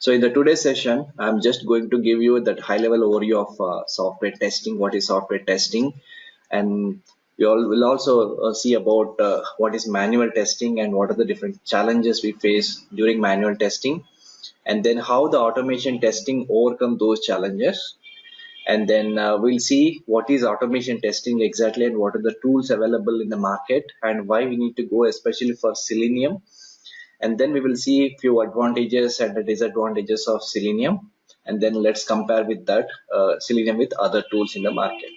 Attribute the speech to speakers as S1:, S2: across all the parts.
S1: So in the today's session, I'm just going to give you that high level overview of software testing, what is software testing, and we all will also see about what is manual testing and what are the different challenges we face during manual testing, and then how the automation testing overcome those challenges. And then we'll see what is automation testing exactly and what are the tools available in the market and why we need to go especially for Selenium, and then we will see few advantages and the disadvantages of Selenium, and then let's compare with that Selenium with other tools in the market.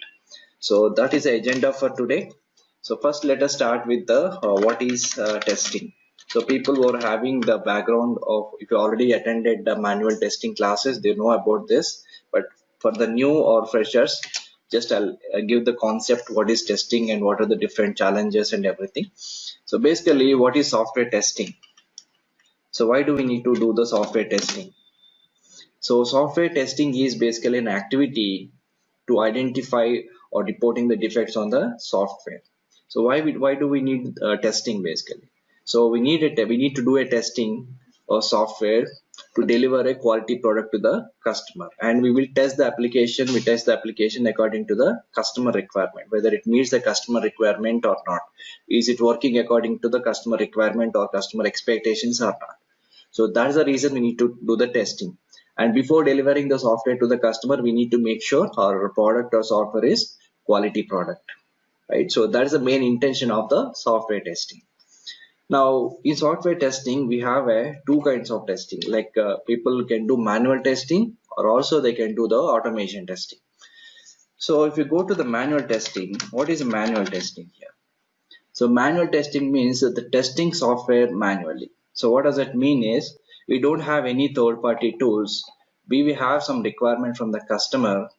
S1: So that is the agenda for today. So first let us start with the what is testing. So people who are having the background of, if you already attended the manual testing classes, they know about this, but for the new or freshers, just I'll give the concept what is testing and what are the different challenges and everything. So basically, what is software testing? So why do we need to do the software testing? So software testing is basically an activity to identify or reporting the defects on the software. So why do we need testing basically? So we need to do a testing or software to deliver a quality product to the customer, and we will test the application. We test the application according to the customer requirement, whether it meets the customer requirement or not. Is it working according to the customer requirement or customer expectations or not? So that's the reason we need to do the testing. And before delivering the software to the customer, we need to make sure our product or software is quality product, right? So that is the main intention of the software testing. Now, in software testing, we have two kinds of testing. Like people can do manual testing, or also they can do the automation testing. So if you go to the manual testing, what is manual testing here? So manual testing means that the testing software manually. So what does that mean is we don't have any third party tools. We have some requirement from the customer.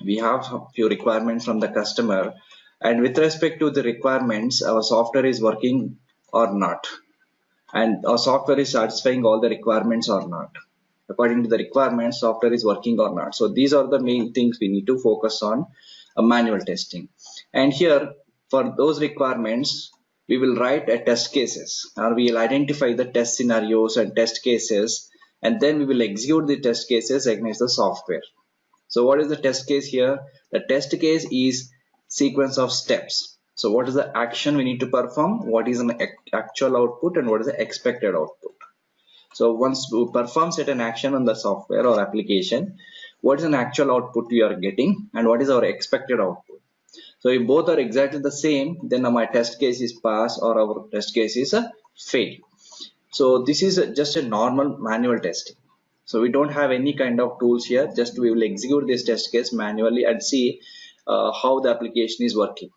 S1: We have a few requirements from the customer, and with respect to the requirements, our software is working or not, and our software is satisfying all the requirements or not. According to the requirements, software is working or not. So these are the main things we need to focus on manual testing. And here, for those requirements, we will write a test cases, or we will identify the test scenarios and test cases, and then we will execute the test cases against the software. So what is the test case here? The test case is sequence of steps. So what is the action we need to perform? What is an actual output and what is the expected output? So once we perform certain action on the software or application, what is an actual output we are getting and what is our expected output? So if both are exactly the same, then my test case is pass or our test case is a fail. So this is just a normal manual testing. So we don't have any kind of tools here. Just we will execute this test case manually and see how the application is working,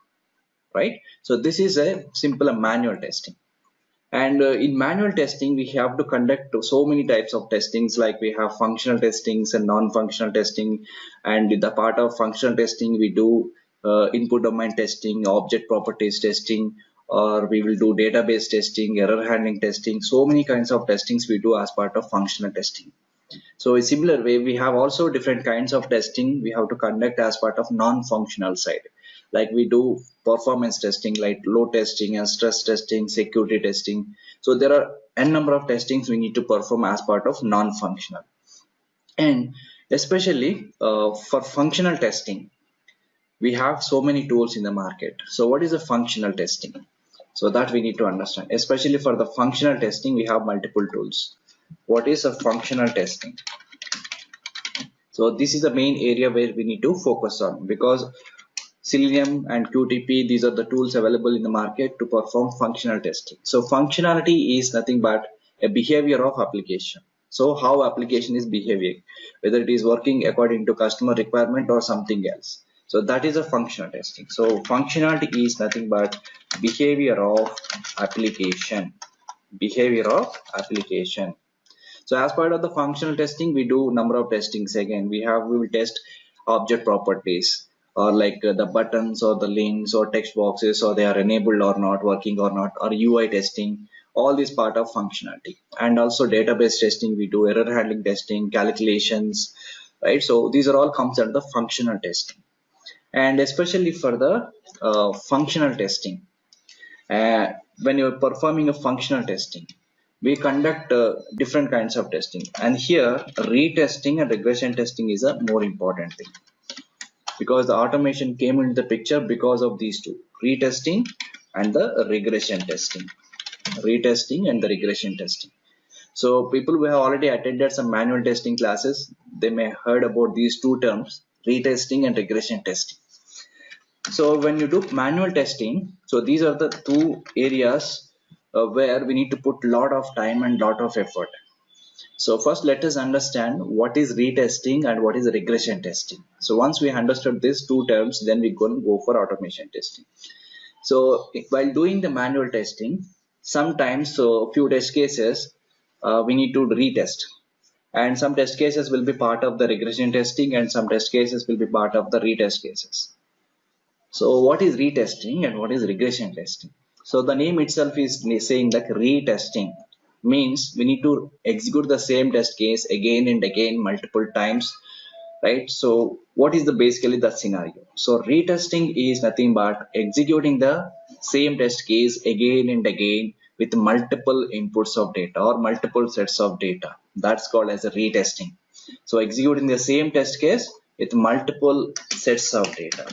S1: right? So this is a simple manual testing. And in manual testing, we have to conduct so many types of testings, like we have functional testings and non-functional testing. And in the part of functional testing, we do input domain testing, object properties testing, or we will do database testing, error handling testing. So many kinds of testings we do as part of functional testing. So in similar way, we have also different kinds of testing we have to conduct as part of non-functional side. Like we do performance testing, like load testing and stress testing, security testing. So there are n number of testings we need to perform as part of non-functional. And especially for functional testing, we have so many tools in the market. So what is a functional testing? So that we need to understand. Especially for the functional testing, we have multiple tools. What is a functional testing? So this is the main area where we need to focus on, because Selenium and QTP, these are the tools available in the market to perform functional testing. So functionality is nothing but a behavior of application. So how application is behaving, whether it is working according to customer requirement or something else. So that is a functional testing. So functionality is nothing but behavior of application. Behavior of application. So as part of the functional testing, we do number of testings. Again, we will test object properties, or like the buttons or the links or text boxes, or they are enabled or not, working or not, or UI testing. All this part of functionality. And also database testing, we do error handling testing, calculations, right? So these are all comes under the functional testing. And especially for the functional testing, when you're performing a functional testing, we conduct different kinds of testing, and here retesting and regression testing is a more important thing, because the automation came into the picture because of these two, retesting and the regression testing. Retesting and the regression testing. So people who have already attended some manual testing classes, they may heard about these two terms, retesting and regression testing. So when you do manual testing, so these are the two areas where we need to put lot of time and lot of effort. So first let us understand what is retesting and what is regression testing. So once we understood these two terms, then we go for automation testing. So while doing the manual testing, sometimes so few test cases we need to retest, and some test cases will be part of the regression testing and some test cases will be part of the retest cases. So what is retesting and what is regression testing? So the name itself is saying like retesting means we need to execute the same test case again and again multiple times, right? So what is the basically the scenario? So retesting is nothing but executing the same test case again and again with multiple inputs of data or multiple sets of data. That's called as a retesting. So executing the same test case with multiple sets of data.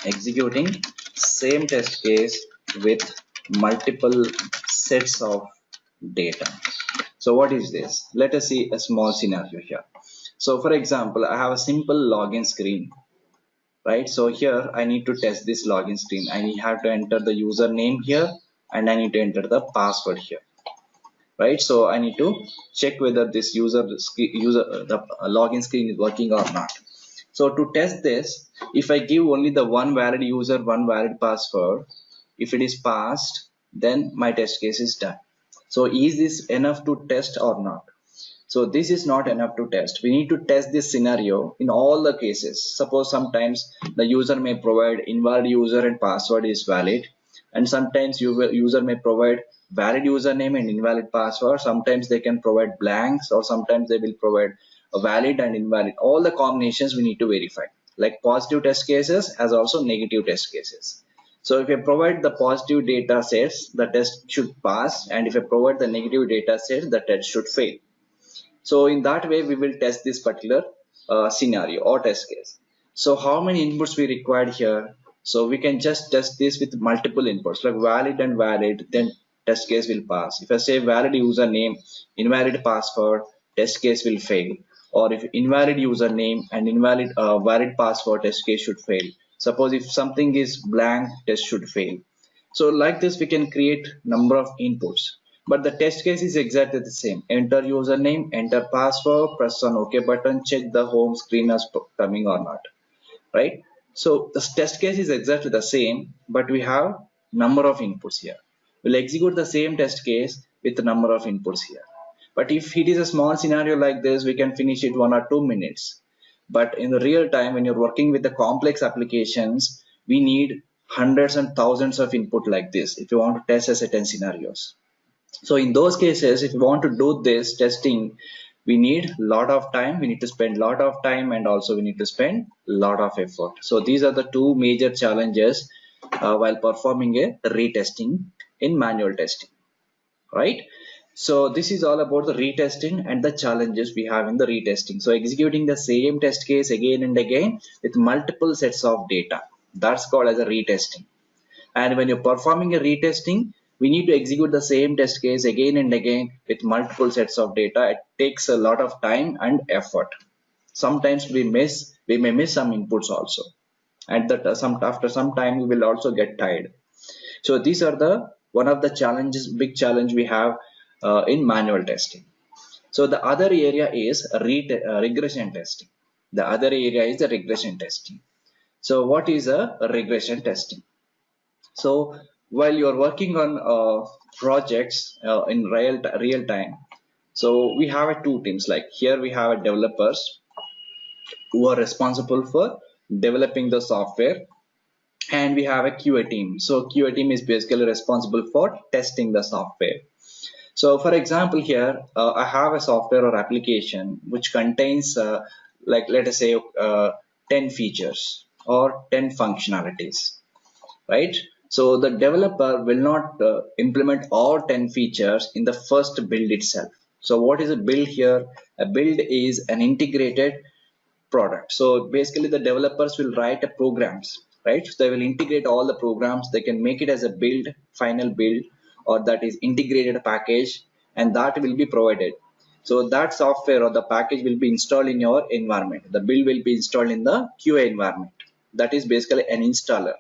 S1: Executing same test case with multiple sets of data. So what is this? Let us see a small scenario here. So for example, I have a simple login screen, right? So here I need to test this login screen. I have to enter the username here and I need to enter the password here, right? So I need to check whether this the login screen is working or not. So to test this, if I give only the one valid user, one valid password, if it is passed, then my test case is done. So is this enough to test or not? So this is not enough to test. We need to test this scenario in all the cases. Suppose sometimes the user may provide invalid user and password is valid, and sometimes user may provide valid username and invalid password. Sometimes they can provide blanks, or sometimes they will provide a valid and invalid. All the combinations we need to verify, like positive test cases as also negative test cases. So if I provide the positive data sets, the test should pass, and if I provide the negative data sets, the test should fail. So in that way, we will test this particular scenario or test case. So how many inputs we required here? So we can just test this with multiple inputs like valid and valid, then test case will pass. If I say valid username, invalid password, test case will fail. Or if invalid username and invalid valid password, test case should fail. Suppose if something is blank, test should fail. So like this, we can create number of inputs, but the test case is exactly the same. Enter username, enter password, press on OK button, check the home screen as coming or not, right? So the test case is exactly the same, but we have number of inputs here. We'll execute the same test case with the number of inputs here. But if it is a small scenario like this, we can finish it 1 or 2 minutes. But in the real time, when you're working with the complex applications, we need hundreds and thousands of input like this if you want to test a certain scenarios. So in those cases, if you want to do this testing, we need lot of time, we need to spend lot of time, and also we need to spend lot of effort. So these are the two major challenges while performing a retesting in manual testing, right? So this is all about the retesting and the challenges we have in the retesting. So executing the same test case again and again with multiple sets of data, that's called as a retesting. And when you're performing a retesting, we need to execute the same test case again and again with multiple sets of data. It takes a lot of time and effort. Sometimes we may miss some inputs also. And that after some time we will also get tired. So these are the one of the challenges, big challenge we have in manual testing. So the other area is regression testing. The other area is the regression testing. So what is a regression testing? So while you're working on projects in real time, so we have two teams. Like here we have developers who are responsible for developing the software, and we have a QA team. So QA team is basically responsible for testing the software. So for example, here I have a software or application which contains like let us say 10 features or 10 functionalities, right? So the developer will not implement all 10 features in the first build itself. So what is a build here? A build is an integrated product. So basically the developers will write a programs, right? So they will integrate all the programs. They can make it as a build, final build, or that is integrated package, and that will be provided. So that software or the package will be installed in your environment. The build will be installed in the QA environment. That is basically an installer.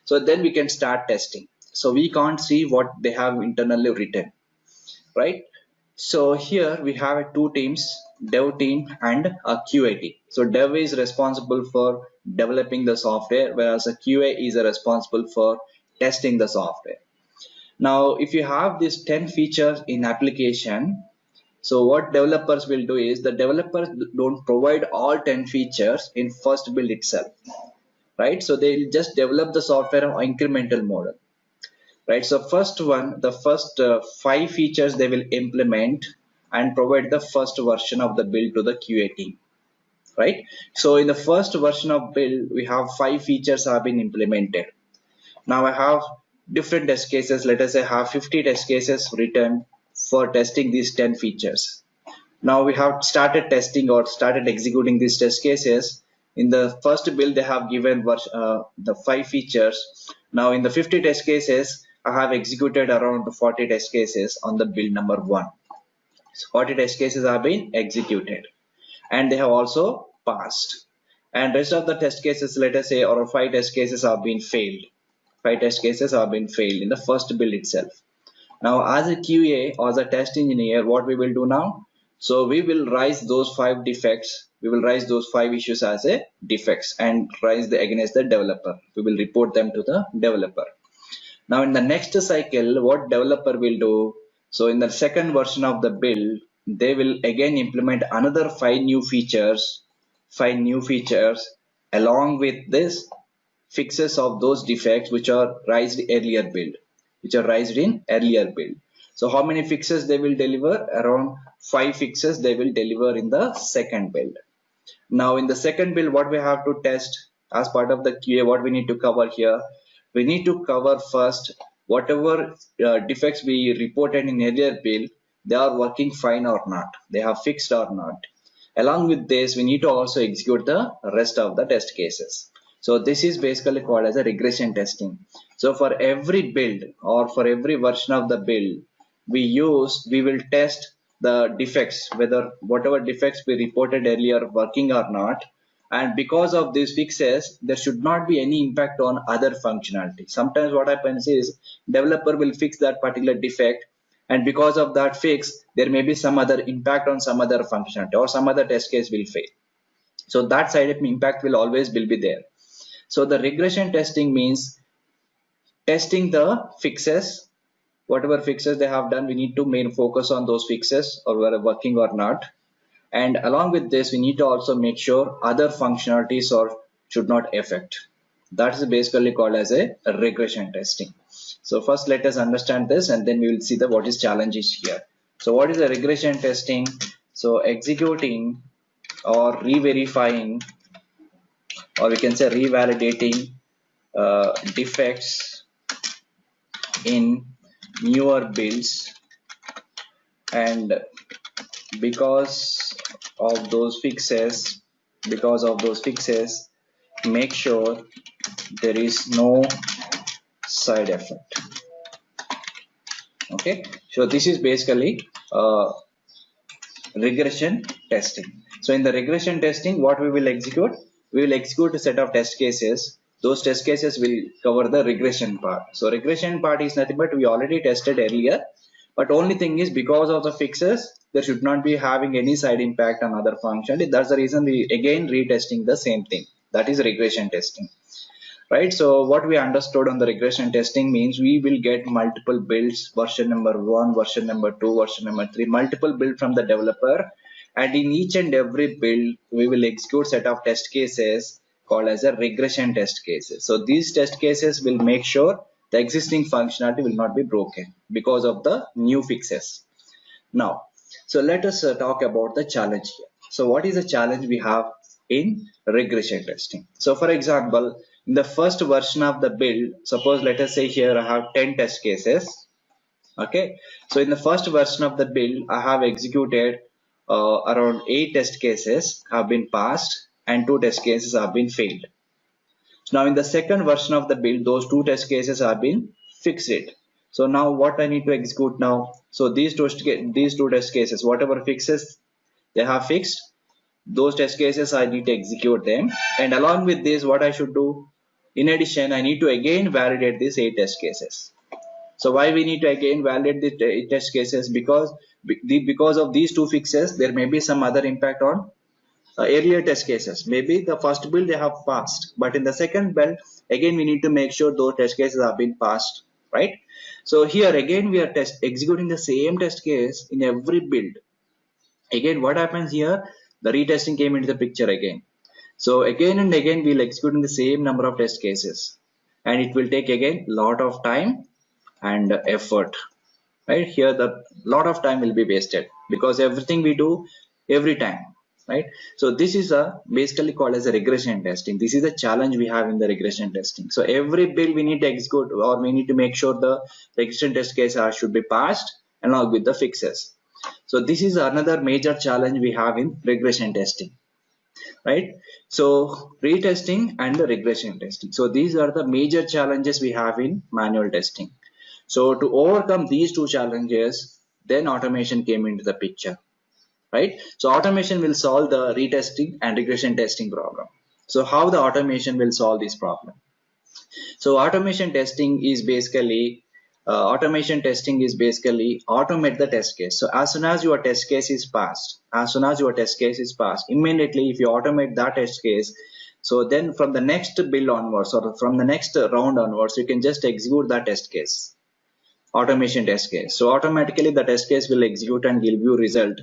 S1: So then we can start testing. So we can't see what they have internally written, right? So here we have two teams, dev team and a QA team. So dev is responsible for developing the software, whereas a QA is responsible for testing the software. Now, if you have these 10 features in application, so what developers will do is the developers don't provide all 10 features in first build itself, right? So they'll just develop the software on incremental model, right? So first one, the first five features they will implement and provide the first version of the build to the QA team, right? So in the first version of build, we have five features have been implemented. Now I have different test cases. Let us say I have 50 test cases written for testing these 10 features. Now we have started testing or started executing these test cases. In the first build, they have given the five features. Now in the 50 test cases, I have executed around 40 test cases on the build number one. So 40 test cases have been executed and they have also passed. And rest of the test cases, let us say, or five test cases have been failed. Five test cases have been failed in the first build itself. Now, as a QA or as a test engineer, what we will do now? So we will raise those five defects. We will raise those five issues as a defects and raise the against the developer. We will report them to the developer. Now, in the next cycle, what developer will do? So in the second version of the build, they will again implement another five new features along with this fixes of those defects which are raised earlier build, which are raised in earlier build. So how many fixes they will deliver? Around five fixes they will deliver in the second build. Now in the second build, what we have to test as part of the QA, what we need to cover here, we need to cover first whatever defects we reported in earlier build, they are working fine or not, they have fixed or not. Along with this, we need to also execute the rest of the test cases. So this is basically called as a regression testing. So for every build or for every version of the build, we will test the defects, whether whatever defects we reported earlier working or not. And because of these fixes, there should not be any impact on other functionality. Sometimes what happens is developer will fix that particular defect, and because of that fix, there may be some other impact on some other functionality or some other test case will fail. So that side impact will be there. So the regression testing means testing the fixes, whatever fixes they have done, we need to main focus on those fixes or whether working or not. And along with this, we need to also make sure other functionalities or should not affect. That is basically called as a regression testing. So first let us understand this and then we will see the what is challenges here. So what is a regression testing? So executing or re-verifying, or we can say revalidating defects in newer builds, and because of those fixes make sure there is no side effect. Okay, so this is basically regression testing. So in the regression testing, what we will execute a set of test cases. Those test cases will cover the regression part. So regression part is nothing but we already tested earlier, but only thing is because of the fixes there should not be having any side impact on other function. That's the reason we again retesting the same thing. That is regression testing, right? So what we understood on the regression testing means we will get multiple builds, version number 1, version number 2, version number 3, multiple build from the developer, and in each and every build we will execute set of test cases called as a regression test cases. So these test cases will make sure the existing functionality will not be broken because of the new fixes. Now, so let us talk about the challenge here. So what is the challenge we have in regression testing? So for example, in the first version of the build, suppose let us say here I have 10 test cases. Okay, so in the first version of the build, I have executed around 8 test cases have been passed and 2 test cases have been failed. So now in the second version of the build, those 2 test cases have been fixed it. So now what I need to execute now? So these two test cases, whatever fixes they have fixed, those test cases I need to execute them. And along with this, what I should do? In addition, I need to again validate these 8 test cases. So why we need to again validate the test cases? Because of these 2 fixes, there may be some other impact on earlier test cases. Maybe the first build they have passed, but in the second build, again we need to make sure those test cases have been passed, right? So here again we are executing the same test case in every build. Again, what happens here? The retesting came into the picture again. So again and again we'll executing the same number of test cases, and it will take again lot of time and effort. Right here, the lot of time will be wasted because everything we do every time, right? So this is a basically called as a regression testing. This is a challenge we have in the regression testing. So every build we need to execute, or we need to make sure the regression test case should be passed along with the fixes. So this is another major challenge we have in regression testing, right? So retesting and the regression testing. So these are the major challenges we have in manual testing. So to overcome these 2 challenges, then automation came into the picture, right? So automation will solve the retesting and regression testing problem. So how the automation will solve this problem? So automation testing is basically automate the test case. So as soon as your test case is passed, immediately if you automate that test case, so then from the next build onwards or from the next round onwards, you can just execute that test case, automation test case. So automatically the test case will execute and give you result.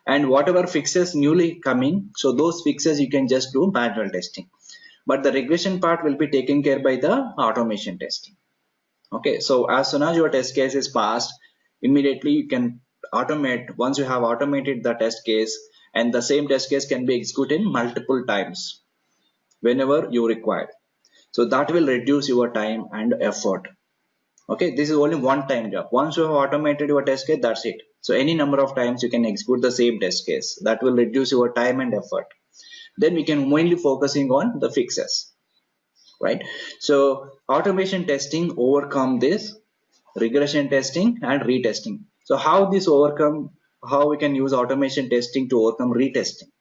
S1: And whatever fixes newly coming, so those fixes you can just do manual testing. But the regression part will be taken care by the automation testing. Okay, so as soon as your test case is passed, immediately you can automate. Once you have automated the test case, and the same test case can be executed multiple times whenever you require. So that will reduce your time and effort. Okay, this is only one time job. Once you have automated your test case, that's it. So any number of times you can execute the same test case. That will reduce your time and effort. Then we can mainly focusing on the fixes, right? So automation testing overcome this regression testing and retesting. So how we can use automation testing to overcome retesting?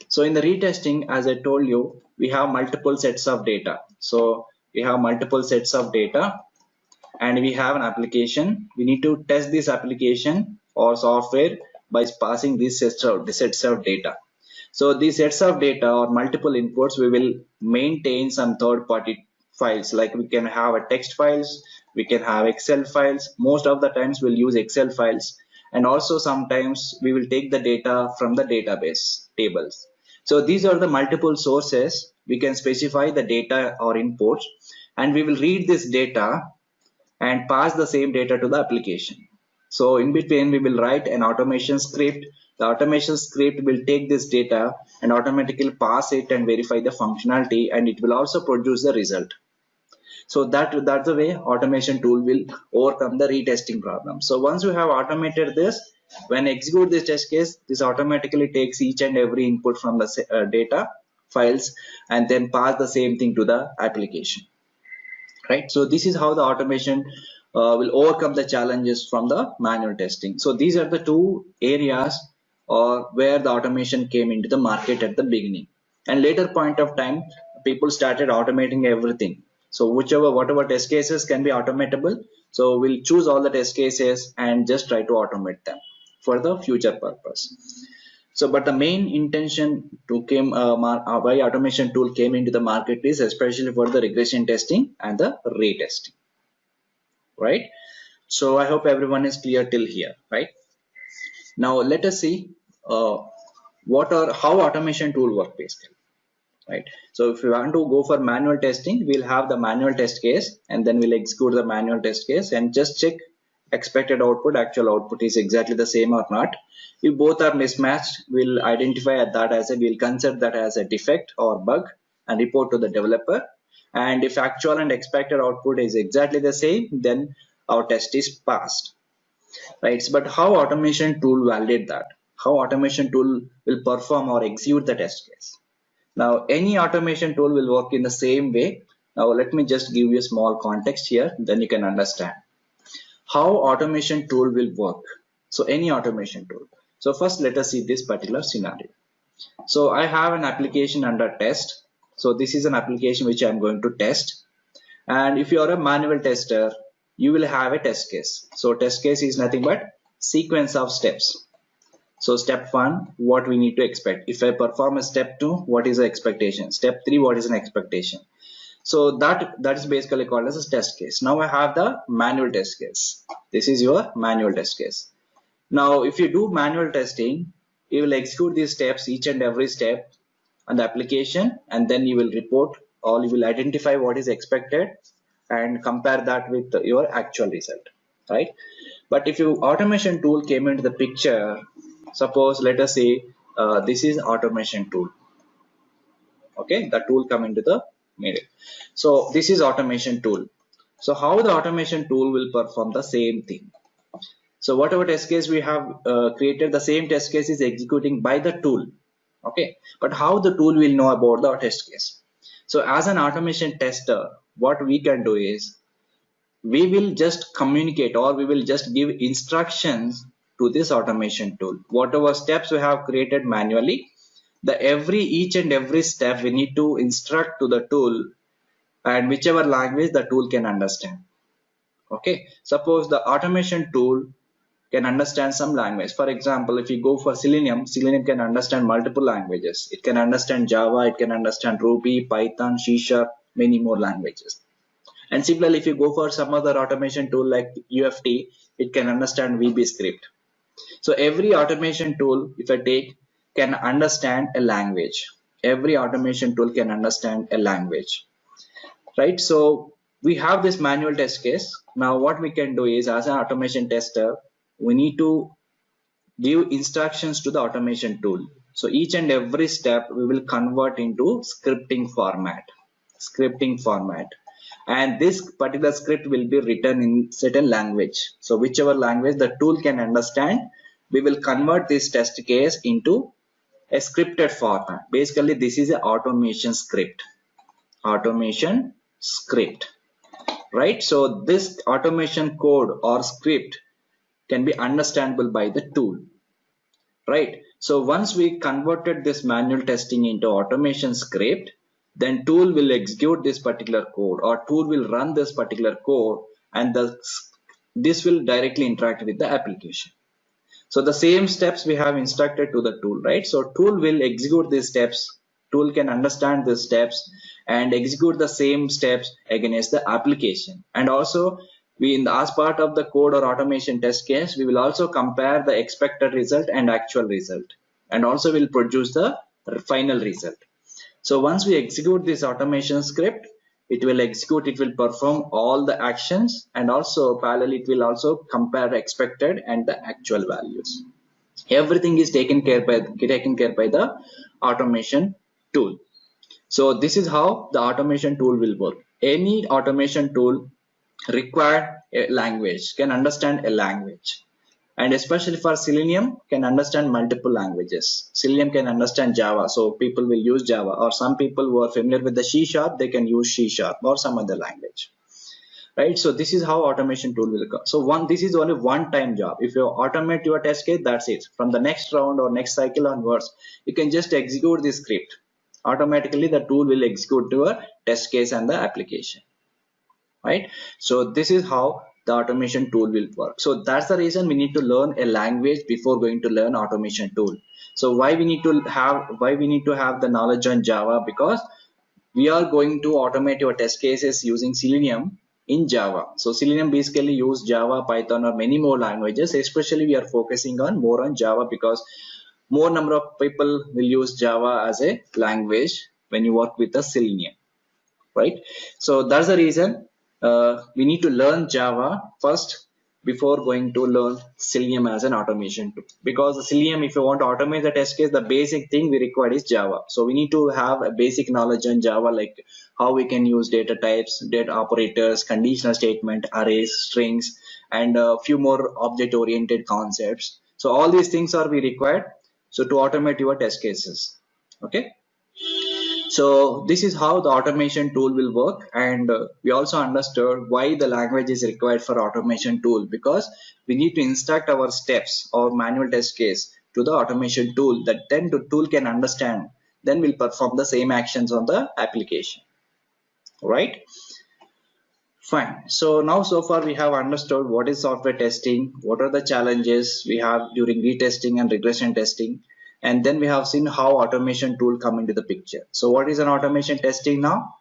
S1: So in the retesting, as I told you, we have multiple sets of data. So we have multiple sets of data and we have an application. We need to test this application or software by passing these sets of data. So these sets of data or multiple inputs, we will maintain some third-party files. Like we can have a text files, we can have Excel files. Most of the times we'll use Excel files, and also sometimes we will take the data from the database tables. So these are the multiple sources. We can specify the data or inputs, and we will read this data and pass the same data to the application. So in between we will write an automation script. The automation script will take this data and automatically pass it and verify the functionality, and it will also produce the result. So that's the way automation tool will overcome the retesting problem. So once you have automated this, when execute this test case, this automatically takes each and every input from the data files and then pass the same thing to the application. Right, so this is how the automation will overcome the challenges from the manual testing. So these are the 2 areas where the automation came into the market at the beginning, and later point of time people started automating everything. So whatever test cases can be automatable, so we'll choose all the test cases and just try to automate them for the future purpose. So, but the main intention to why automation tool came into the market is especially for the regression testing and the retesting, right? So I hope everyone is clear till here, right? Now let us see how automation tool work basically, right? So if you want to go for manual testing, we'll have the manual test case and then we'll execute the manual test case and just check expected output, actual output is exactly the same or not. If both are mismatched, we'll consider that as a defect or bug and report to the developer. and if actual and expected output is exactly the same, then our test is passed, right? But how automation tool validate that? How automation tool will perform or execute the test case? Now, any automation tool will work in the same way. Now, let me just give you a small context here, then you can understand how automation tool will work. So, any automation tool. So, first let us see this particular scenario. So, I have an application under test. So, this is an application which I am going to test. And if you are a manual tester, you will have a test case. So, test case is nothing but sequence of steps. So step 1, what we need to expect. If I perform a step 2, what is the expectation? Step 3, what is an expectation? So that is basically called as a test case. Now I have the manual test case. This is your manual test case. Now if you do manual testing, you will execute these steps, each and every step on the application, and then you will report, or you will identify what is expected and compare that with your actual result, right? But if your automation tool came into the picture, suppose let us say this is automation tool. Okay, the tool come into the middle. So this is automation tool. So how the automation tool will perform the same thing? So whatever test case we have created, the same test case is executing by the tool. Okay, but how the tool will know about the test case? So as an automation tester, what we can do is we will just communicate, or we will just give instructions to this automation tool. Whatever steps we have created manually, each and every step we need to instruct to the tool, and whichever language the tool can understand. Okay, suppose the automation tool can understand some language. For example, if you go for Selenium, Selenium can understand multiple languages. It can understand Java, it can understand Ruby, Python, C#, many more languages. And similarly, if you go for some other automation tool like UFT, it can understand VB script. So every automation tool, if I take, can understand a language. Every automation tool can understand a language, right? So we have this manual test case. Now what we can do is, as an automation tester, we need to give instructions to the automation tool. So each and every step we will convert into scripting format. And this particular script will be written in certain language. So whichever language the tool can understand, we will convert this test case into a scripted format. Basically, this is an automation script. Right? So this automation code or script can be understandable by the tool, right? So once we converted this manual testing into automation script, then tool will execute this particular code, or tool will run this particular code, and this will directly interact with the application. So the same steps we have instructed to the tool, right? So tool will execute these steps, tool can understand these steps and execute the same steps against the application. And also as part of the code or automation test case, we will also compare the expected result and actual result, and also will produce the final result. So once we execute this automation script, it will perform all the actions, and also parallel it will also compare expected and the actual values. Everything is taken care by the automation tool. So this is how the automation tool will work. Any automation tool require a language, can understand a language, and especially for Selenium can understand multiple languages. Selenium can understand Java, so people will use Java, or some people who are familiar with the C#, they can use C# or some other language, right? So this is how automation tool will go. So this is only one time job. If you automate your test case, that's it. From the next round or next cycle onwards, you can just execute this script. Automatically the tool will execute your test case and the application, right? So this is how the automation tool will work. So that's the reason we need to learn a language before going to learn automation tool. So why we need to have the knowledge on Java? Because we are going to automate your test cases using Selenium in Java. So Selenium basically use Java, Python, or many more languages. Especially we are focusing more on Java, because more number of people will use Java as a language when you work with the Selenium, right? So that's the reason we need to learn Java first. before going to learn Selenium as an automation tool. Because the Selenium, if you want to automate the test case, the basic thing we require is Java. So we need to have a basic knowledge on Java, like how we can use data types, data operators, conditional statement, arrays, strings, and a few more object-oriented concepts. So all these things are we required. So to automate your test cases. Okay. So this is how the automation tool will work, and we also understood why the language is required for automation tool, because we need to instruct our steps or manual test case to the automation tool, that then the tool can understand, then will perform the same actions on the application, right? Fine. So now so far we have understood what is software testing, what are the challenges we have during retesting and regression testing, and then we have seen how automation tool come into the picture. So what is an automation testing now?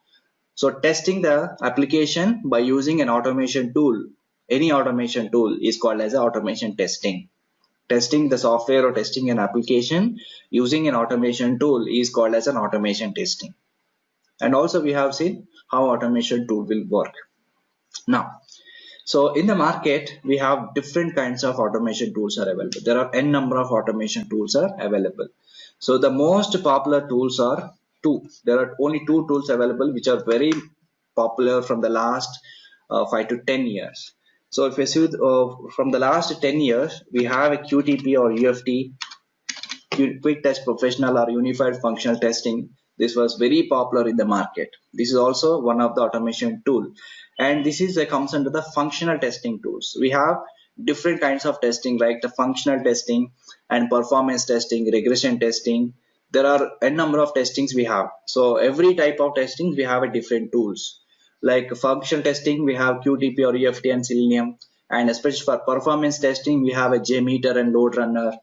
S1: So testing the application by using an automation tool, any automation tool is called as automation testing. Testing the software or testing an application using an automation tool is called as an automation testing. And also we have seen how automation tool will work. Now, so in the market, we have different kinds of automation tools are available. There are n number of automation tools are available. So the most popular tools are two. There are only two tools available which are very popular from the last 5 to 10 years. So if you see from the last 10 years, we have a QTP or UFT, Quick Test Professional or Unified Functional Testing. This was very popular in the market. This is also one of the automation tool, and this is comes under the functional testing tools. We have different kinds of testing, like the functional testing and performance testing, regression testing. There are a number of testings we have. So every type of testing we have a different tools. Like functional testing, we have QTP or UFT and Selenium, and especially for performance testing, we have a JMeter and Load Runner.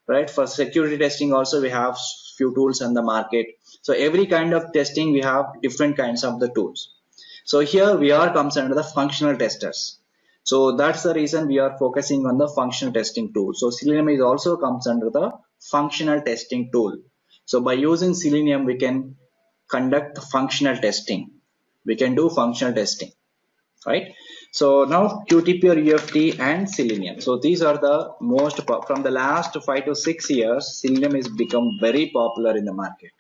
S1: Right, for security testing also we have few tools in the market. So every kind of testing we have different kinds of the tools. So here we are comes under the functional testers. So that's the reason we are focusing on the functional testing tool. So Selenium is also comes under the functional testing tool. So by using Selenium we can conduct functional testing, we can do functional testing, right? So now QTP or UFT and Selenium. So these are the most from the last 5 to 6 years, Selenium is become very popular in the market.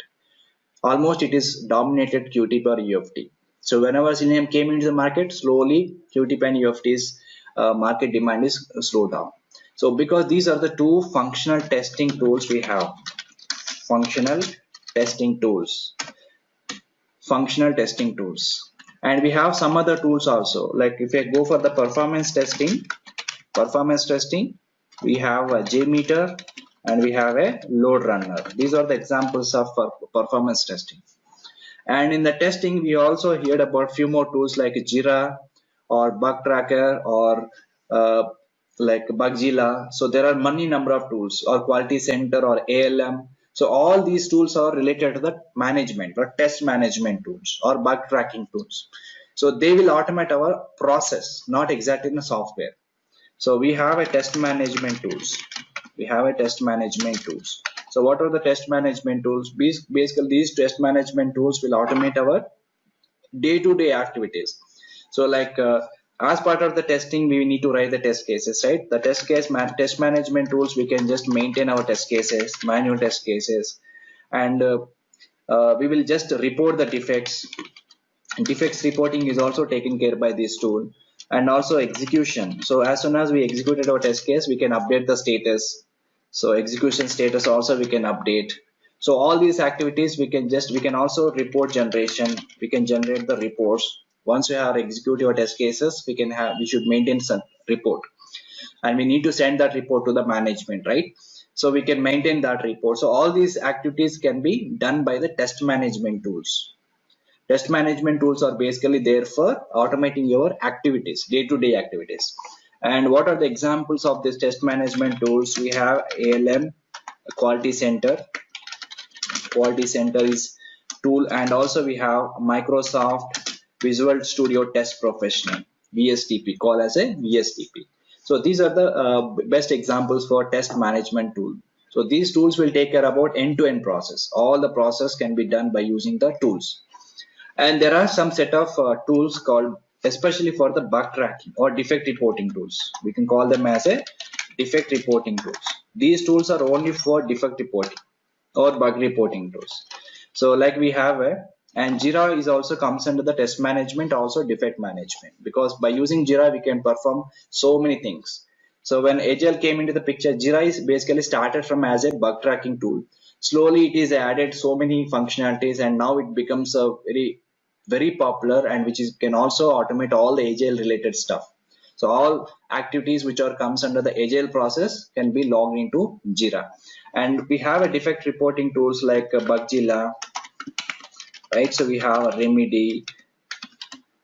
S1: Almost it is dominated QTP or UFT. So whenever Selenium came into the market, slowly QTP and UFT's market demand is slowed down. So because these are the two functional testing tools we have, functional testing tools, functional testing tools. And we have some other tools also, like if I go for the performance testing, we have a JMeter and we have a Load Runner. These are the examples of performance testing. And in the testing we also heard about few more tools like Jira or Bug Tracker or like Bugzilla. So there are many number of tools, or Quality Center or ALM. So all these tools are related to the management or test management tools or bug tracking tools. So they will automate our process, not exactly in the software. So we have a test management tools. So what are the test management tools? Basically, these test management tools will automate our day-to-day activities. So like as part of the testing, we need to write the test cases, right? The test management tools, we can just maintain our test cases, manual test cases, and we will just report the defects. Defects reporting is also taken care by this tool, and also execution. So as soon as we executed our test case, we can update the status. So execution status also we can update. So all these activities we can also report generation. We can generate the reports. Once we have executed our test cases, we should maintain some report, and we need to send that report to the management, right? So we can maintain that report. So all these activities can be done by the test management tools. Test management tools are basically there for automating your activities, day-to-day activities. And what are the examples of this test management tools? We have ALM, Quality Center. Quality Center is tool, and also we have Microsoft Visual Studio Test Professional, VSTP, called as a VSTP. So these are the best examples for test management tool. So these tools will take care about end-to-end process. All the process can be done by using the tools. And there are some set of tools called especially for the bug tracking or defect reporting tools. We can call them as a defect reporting tools. These tools are only for defect reporting or bug reporting tools. So like we have a, and Jira is also comes under the test management, also defect management, because by using Jira we can perform so many things. So when Agile came into the picture, Jira is basically started from as a bug tracking tool. Slowly it is added so many functionalities, and now it becomes a very popular, and which is can also automate all the Agile related stuff. So all activities which are comes under the Agile process can be logged into Jira. And we have a defect reporting tools like Bugzilla, right? So we have Remedy.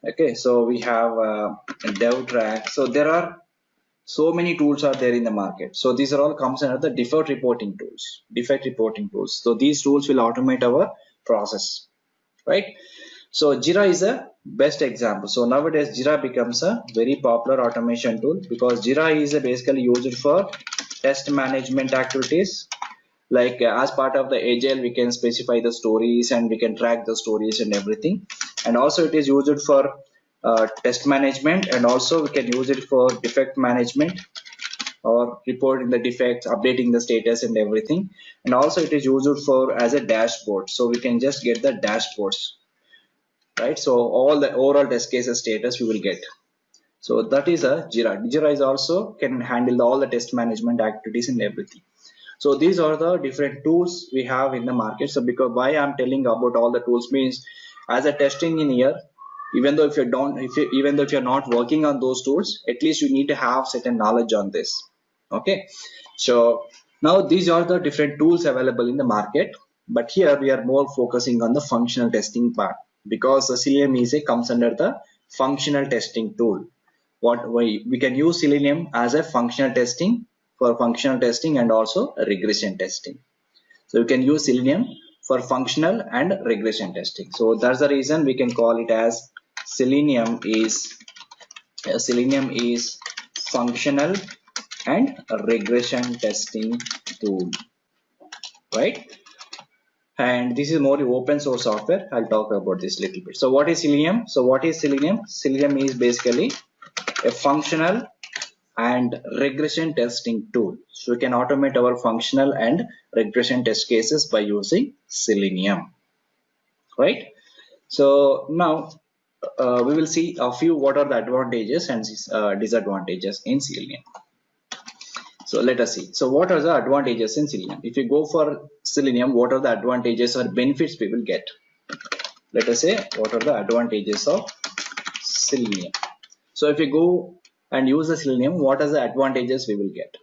S1: Okay, so we have DevTrack. So there are so many tools are there in the market. So these are all comes under the defect reporting tools. Defect reporting tools. So these tools will automate our process, right? So Jira is a best example. So nowadays Jira becomes a very popular automation tool, because Jira is basically used for test management activities. Like as part of the Agile, we can specify the stories and we can track the stories and everything. And also it is used for test management, and also we can use it for defect management or reporting the defects, updating the status and everything. And also it is used for as a dashboard. So we can just get the dashboards, right? So all the overall test cases status we will get. So that is a Jira. Jira is also can handle all the test management activities and everything. So these are the different tools we have in the market. So because why I'm telling about all the tools means, as a test engineer, even though if you don't, even though if you're not working on those tools, at least you need to have certain knowledge on this. Okay. So now these are the different tools available in the market, but here we are more focusing on the functional testing part, because the Selenium is a comes under the functional testing tool. What we can use Selenium as a functional testing, for functional testing and also regression testing. So you can use Selenium for functional and regression testing. So that's the reason we can call it as Selenium is functional and regression testing tool, right? And this is more open source software. I'll talk about this little bit. So what is Selenium? So what is Selenium? Selenium is basically a functional and regression testing tool. So we can automate our functional and regression test cases by using Selenium, right? So now we will see a few what are the advantages and disadvantages in Selenium. So let us see. So what are the advantages in Selenium? If you go for Selenium, what are the advantages or benefits we will get? Let us say what are the advantages of Selenium. So if you go and use the Selenium, what are the advantages we will get?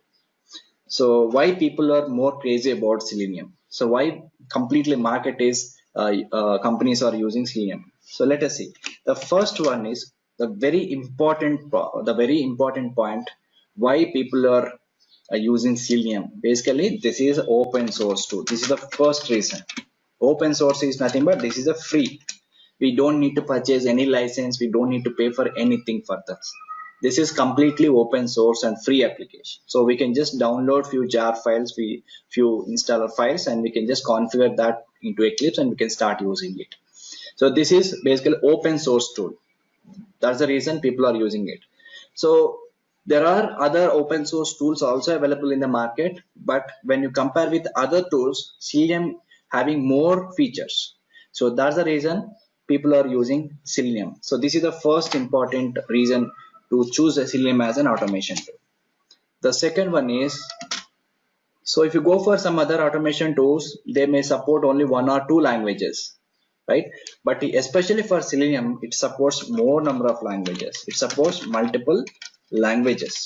S1: So why people are more crazy about Selenium? So why completely market is companies are using Selenium? So let us see. The first one is the very important point why people are using Selenium. Basically, this is open source tool. This is the first reason. Open source is nothing but this is a free. We don't need to purchase any license. We don't need to pay for anything for this. This is completely open source and free application. So we can just download few jar files, few installer files, and we can just configure that into Eclipse and we can start using it. So this is basically open source tool. That's the reason people are using it. So there are other open source tools also available in the market, but when you compare with other tools, Selenium having more features. So that's the reason people are using Selenium. So this is the first important reason to choose Selenium as an automation tool. The second one is, so if you go for some other automation tools, they may support only one or two languages, right? But especially for Selenium, it supports more number of languages. It supports multiple languages.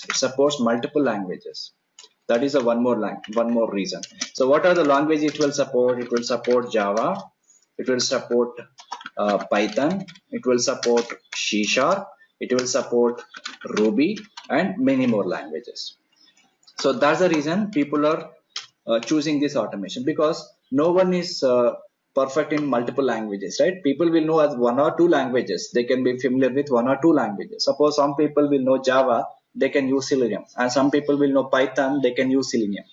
S1: That is a one more reason. So what are the languages it will support? It will support Java. It will support Python. It will support C#. It will support Ruby and many more languages. So that's the reason people are choosing this automation, because no one is perfect in multiple languages, right? People will know as one or two languages. They can be familiar with one or two languages. Suppose some people will know Java, they can use Selenium, and some people will know Python, they can use Selenium,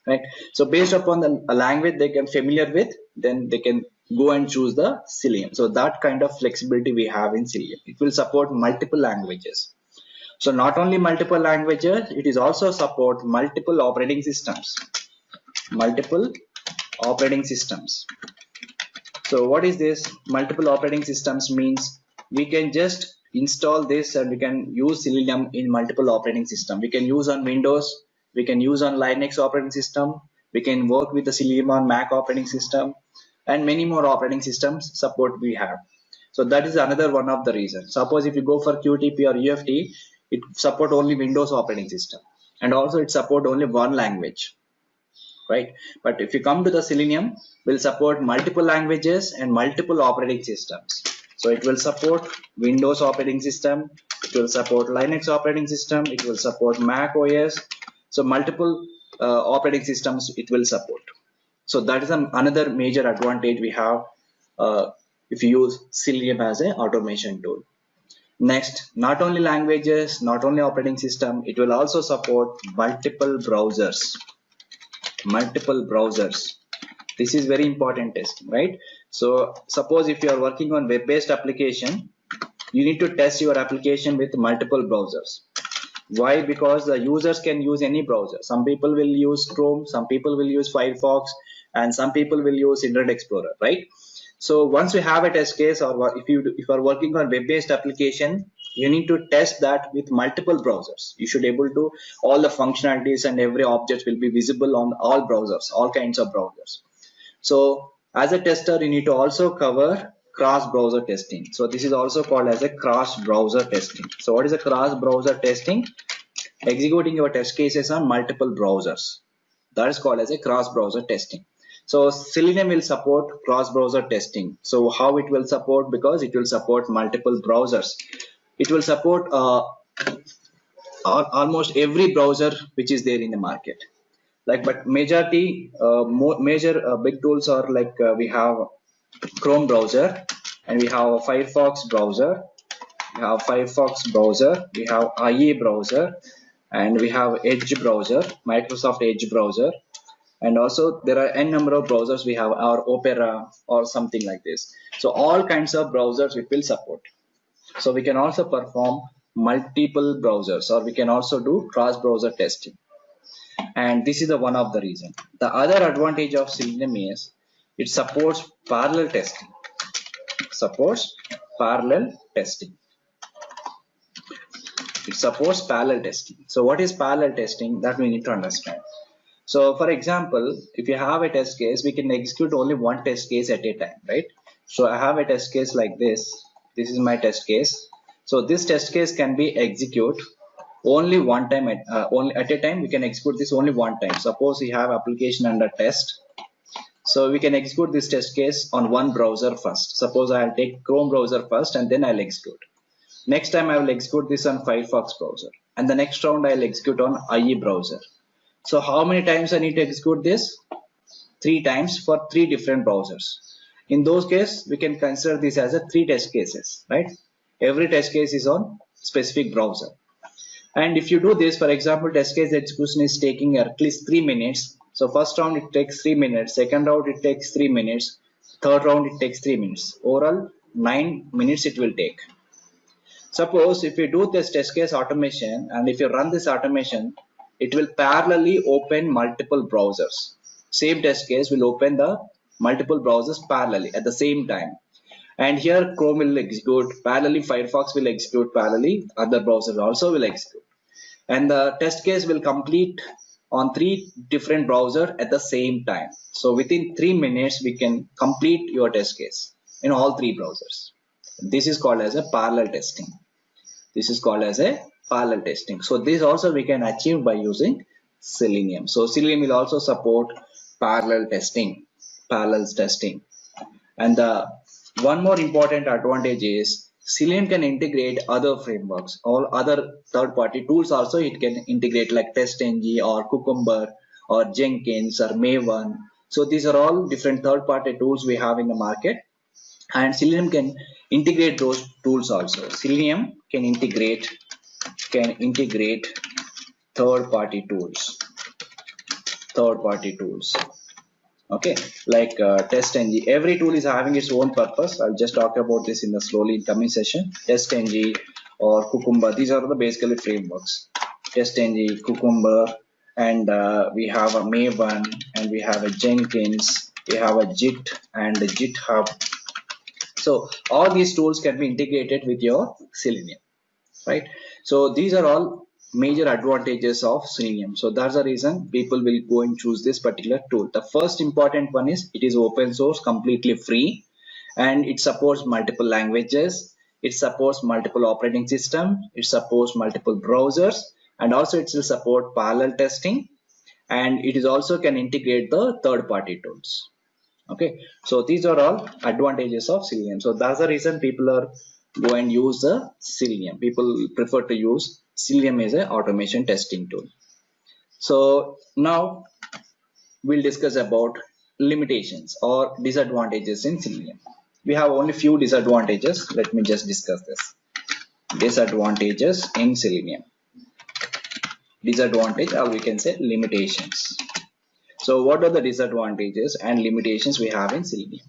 S1: right? So based upon the language they can familiar with, then they can go and choose the Selenium. So that kind of flexibility we have in Selenium. It will support multiple languages. So not only multiple languages, it is also support multiple operating systems. Multiple operating systems. So what is this? Multiple operating systems means we can just install this and we can use Selenium in multiple operating system. We can use on Windows, we can use on Linux operating system, we can work with the Selenium on Mac operating system, and many more operating systems support we have. So that is another one of the reasons. Suppose if you go for QTP or UFT, it support only Windows operating system, and also it support only one language, right? But if you come to the Selenium, will support multiple languages and multiple operating systems. So it will support Windows operating system, it will support Linux operating system, it will support Mac OS. So multiple operating systems it will support. So that is another major advantage we have if you use Selenium as an automation tool. Next, not only languages, not only operating system, it will also support multiple browsers. Multiple browsers. This is very important testing, right? So suppose if you are working on web-based application, you need to test your application with multiple browsers. Why? Because the users can use any browser. Some people will use Chrome, some people will use Firefox, and some people will use Internet Explorer, right? So once you have a test case, or if you are working on web-based application, you need to test that with multiple browsers. You should able to all the functionalities and every object will be visible on all browsers, all kinds of browsers. So as a tester, you need to also cover cross-browser testing. So this is also called as a cross-browser testing. So what is a cross-browser testing? Executing your test cases on multiple browsers. That is called as a cross-browser testing. So Selenium will support cross-browser testing. So how it will support? Because it will support multiple browsers. It will support almost every browser which is there in the market. Like, but majority, major big tools are like we have Chrome browser, and we have Firefox browser. We have Firefox browser. We have IE browser, and we have Edge browser, Microsoft Edge browser. And also there are n number of browsers we have, our Opera or something like this. So all kinds of browsers we will support. So we can also perform multiple browsers, or we can also do cross-browser testing. And this is the one of the reason. The other advantage of Selenium is it supports parallel testing. Supports parallel testing. It supports parallel testing. So what is parallel testing? That we need to understand. So for example, if you have a test case, we can execute only one test case at a time, right? So I have a test case like this. This is my test case. So this test case can be executed only one time only at a time. We can execute this only one time. Suppose we have application under test. So we can execute this test case on one browser first. Suppose I'll take Chrome browser first and then I'll execute. Next time I will execute this on Firefox browser, and the next round I'll execute on IE browser. So how many times I need to execute this? 3 times for 3 different browsers. In those cases, we can consider this as a 3 test cases, right? Every test case is on specific browser. And if you do this, for example, test case execution is taking at least 3 minutes. So first round it takes 3 minutes, second round it takes 3 minutes, third round it takes 3 minutes. Overall 9 minutes it will take. Suppose if you do this test case automation, and if you run this automation, it will parallelly open multiple browsers. Same test case will open the multiple browsers parallelly at the same time. And here Chrome will execute parallelly, Firefox will execute parallelly, other browsers also will execute. And the test case will complete on 3 different browsers at the same time. So within 3 minutes, we can complete your test case in all 3 browsers. This is called as a parallel testing. This is called as a parallel testing. So this also we can achieve by using Selenium. So Selenium will also support parallel testing, parallel testing. And the one more important advantage is Selenium can integrate other frameworks, all other third-party tools also it can integrate, like TestNG or Cucumber or Jenkins or Maven. So these are all different third-party tools we have in the market, and Selenium can integrate those tools also. Selenium can integrate third-party tools. Okay, like TestNG. Every tool is having its own purpose. I'll just talk about this in the slowly coming session. TestNG or Cucumber, these are the basically frameworks. TestNG, Cucumber, and we have a Maven, and we have a Jenkins, we have a Git and a GitHub. So all these tools can be integrated with your Selenium, right? So these are all major advantages of Selenium. So that's the reason people will go and choose this particular tool. The first important one is it is open source, completely free, and it supports multiple languages, it supports multiple operating system, it supports multiple browsers, and also it will support parallel testing, and it is also can integrate the third party tools. Okay, so these are all advantages of Selenium. So that's the reason people are go and use the Selenium. People prefer to use Selenium as a automation testing tool. So now we'll discuss about limitations or disadvantages in Selenium. We have only few disadvantages. Let me just discuss this. Disadvantages in Selenium. Disadvantage, or we can say limitations. So what are the disadvantages and limitations we have in Selenium?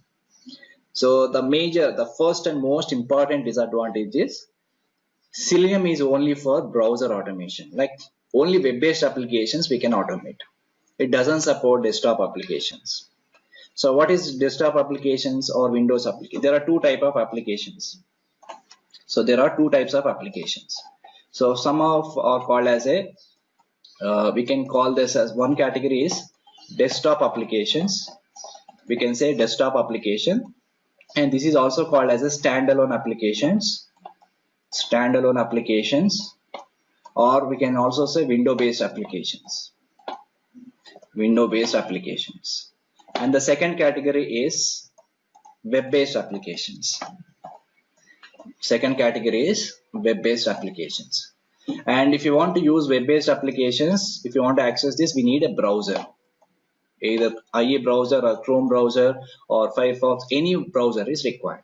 S1: So the first and most important disadvantage is Selenium is only for browser automation. Like only web-based applications we can automate. It doesn't support desktop applications. So what is desktop applications or Windows applications? There are two types of applications. So there are two types of applications. So some of are called as a we can call this as one category is desktop applications. We can say desktop application, and this is also called as a standalone applications, or we can also say window-based applications, and the second category is web-based applications. And if you want to use web-based applications, if you want to access this, we need a browser, either IE browser or Chrome browser or Firefox. Any browser is required.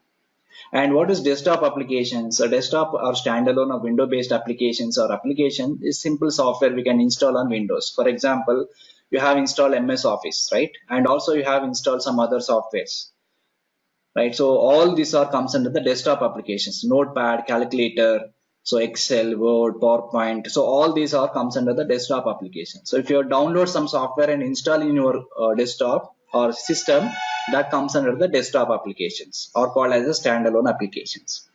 S1: And what is desktop applications? A desktop or standalone or window-based applications or application is simple software we can install on Windows. For example, you have installed MS Office, right? And also you have installed some other softwares, right? So all these are comes under the desktop applications, Notepad, calculator, so Excel, Word, PowerPoint. So all these are comes under the desktop application. So if you download some software and install in your desktop or system, that comes under the desktop applications or called as a standalone applications.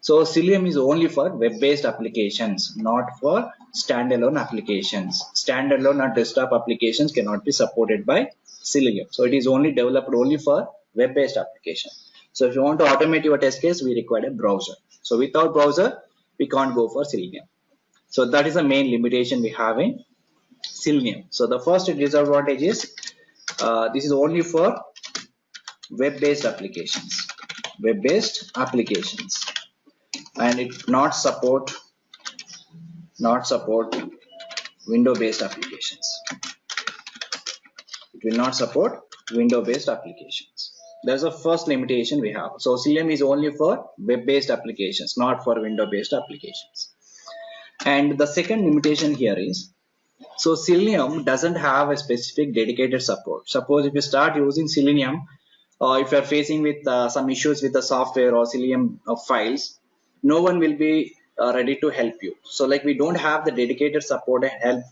S1: So Selenium is only for web-based applications, not for standalone applications. Standalone or desktop applications cannot be supported by Selenium. So it is only developed only for web-based application. So if you want to automate your test case, we require a browser. So without browser, we can't go for Selenium. So that is the main limitation we have in Selenium. So the first disadvantage is this is only for web-based applications, and it not support window-based applications. It will not support window-based applications. That's the first limitation we have. So Selenium is only for web-based applications, not for window-based applications. And the second limitation here is, so Selenium doesn't have a specific dedicated support. Suppose if you start using Selenium, if you are facing with some issues with the software or Selenium files, no one will be ready to help you. So like we don't have the dedicated support and help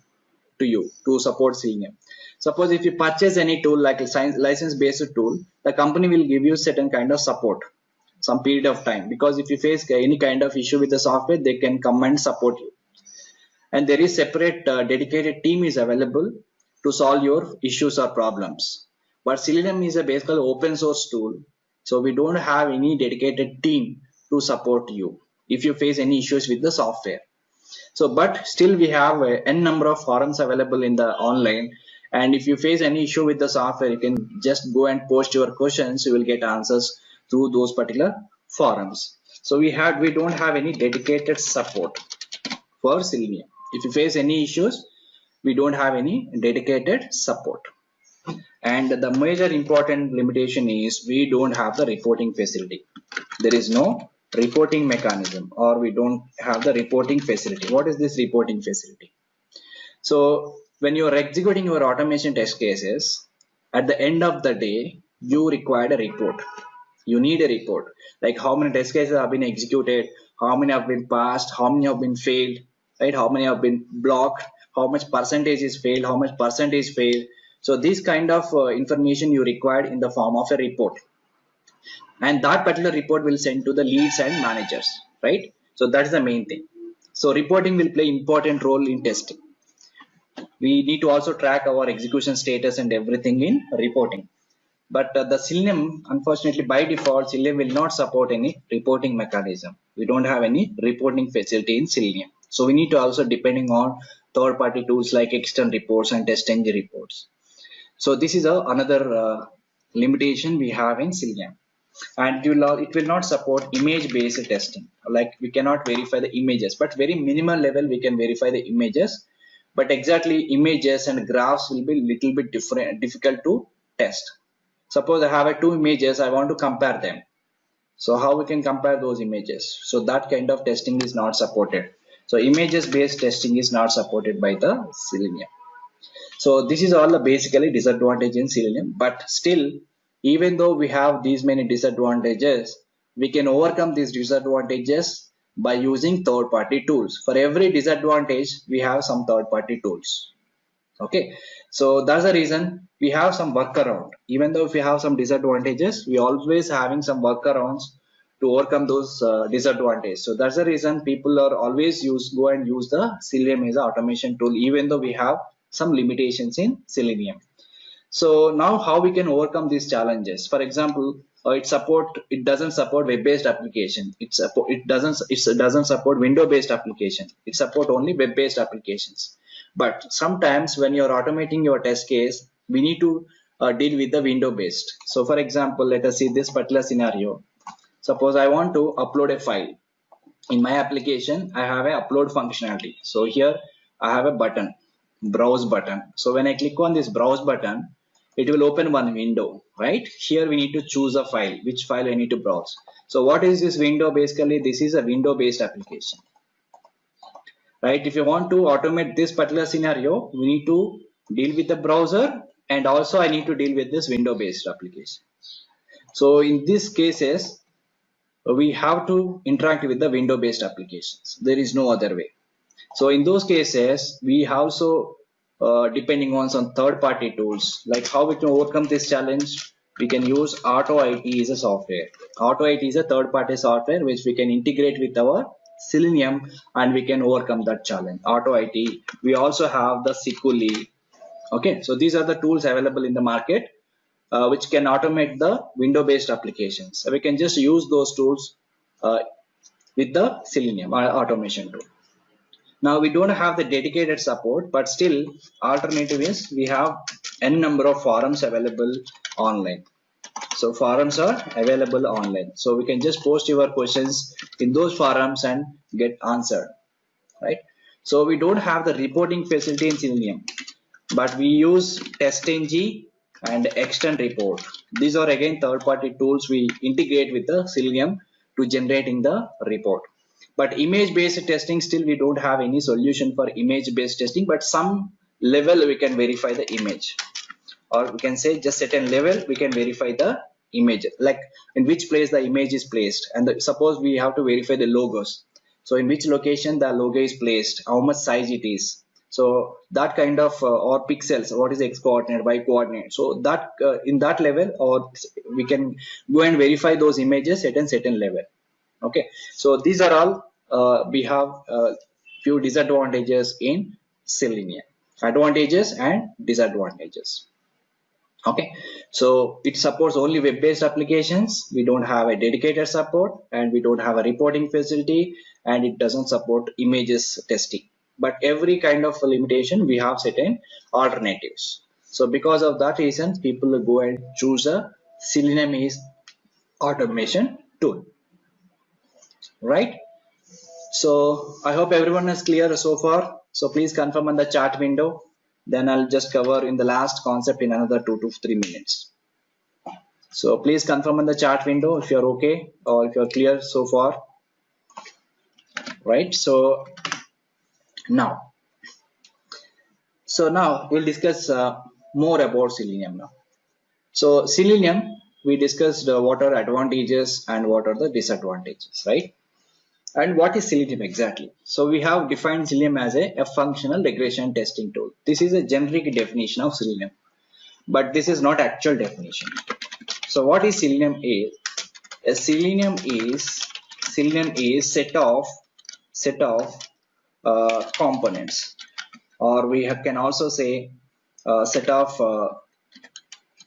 S1: to you to support Selenium. Suppose if you purchase any tool like a license-based tool, the company will give you certain kind of support, some period of time, because if you face any kind of issue with the software, they can come and support you. And there is separate dedicated team is available to solve your issues or problems. But Selenium is a basically open source tool, so we don't have any dedicated team to support you if you face any issues with the software. So but still we have a n number of forums available in the online, and if you face any issue with the software, you can just go and post your questions. You will get answers through those particular forums. So we don't have any dedicated support for Selenium. If you face any issues, we don't have any dedicated support. And the major important limitation is we don't have the reporting facility. There is no reporting mechanism, or we don't have the reporting facility. What is this reporting facility? So when you are executing your automation test cases, At the end of the day, you require a report. You need a report, like how many test cases have been executed, how many have been passed, how many have been failed, right? How many have been blocked, how much percentage is failed, how much percentage failed. So this kind of information you required in the form of a report, and that particular report will send to the leads and managers, right? So that's the main thing. So reporting will play important role in testing. We need to also track our execution status and everything in reporting. But the Selenium, unfortunately, by default, Selenium will not support any reporting mechanism. We don't have any reporting facility in Selenium. So we need to also depending on third-party tools like external reports and TestNG reports. So this is another limitation we have in Selenium. And it will not support image-based testing. Like we cannot verify the images, but very minimal level we can verify the images. But exactly images and graphs will be little bit difficult to test. Suppose I have two images, I want to compare them. So how we can compare those images? So that kind of testing is not supported. So images based testing is not supported by the Selenium. So this is all the basically disadvantage in Selenium. But still, even though we have these many disadvantages, we can overcome these disadvantages by using third party tools. For every disadvantage, we have some third party tools. Okay, so that's the reason we have some workaround. Even though if we have some disadvantages, we always having some workarounds to overcome those disadvantages. So that's the reason people are always go and use the Selenium as an automation tool, even though we have some limitations in Selenium. So now how we can overcome these challenges? For example, it doesn't support web-based application. It doesn't support window-based application. It support only web-based applications. But sometimes when you're automating your test case, we need to deal with the window-based. So for example, let us see this particular scenario. Suppose I want to upload a file. In my application, I have a upload functionality. So here I have a button, browse button. So when I click on this browse button, it will open one window, right? Here we need to choose a file, which file I need to browse. So what is this window? Basically, this is a window based application, right? If you want to automate this particular scenario, we need to deal with the browser, and also I need to deal with this window based application. So in these cases, we have to interact with the window based applications. There is no other way. So in those cases, we also depending on some third party tools. Like how we can overcome this challenge, we can use AutoIT as a software. AutoIT is a third party software which we can integrate with our Selenium, and we can overcome that challenge. AutoIT. We also have the Sikuli. Okay, so these are the tools available in the market which can automate the window based applications. So we can just use those tools uh, with the Selenium automation tool. Now we don't have the dedicated support, but still alternative is we have n number of forums available online. So forums are available online. So we can just post your questions in those forums and get answered, right? So we don't have the reporting facility in Selenium, but we use TestNG and Extend Report. These are again third-party tools we integrate with the Selenium to generating the report. But image-based testing, still we don't have any solution for image-based testing, but some level we can verify the image, or we can say just certain level we can verify the image, like in which place the image is placed, and suppose we have to verify the logos. So in which location the logo is placed, how much size it is. So that kind of or pixels, what is x coordinate, y coordinate. So that in that level, or we can go and verify those images at a certain level. Okay, so these are all we have few disadvantages in Selenium, advantages and disadvantages. Okay, so it supports only web-based applications. We don't have a dedicated support, and we don't have a reporting facility, and it doesn't support images testing. But every kind of limitation we have certain alternatives. So because of that reason, people will go and choose a Selenium is automation tool, right? So I hope everyone is clear so far. So please confirm on the chat window. Then I'll just cover in the last concept in another 2 to 3 minutes. So please confirm on the chat window if you're okay or if you're clear so far, right? Now, so now we'll discuss more about Selenium now. So Selenium, we discussed what are advantages and what are the disadvantages, right? And what is Selenium exactly? So we have defined Selenium as a functional regression testing tool. This is a generic definition of Selenium, but this is not actual definition. So what is Selenium is? A Selenium is set of components, or we can also say set of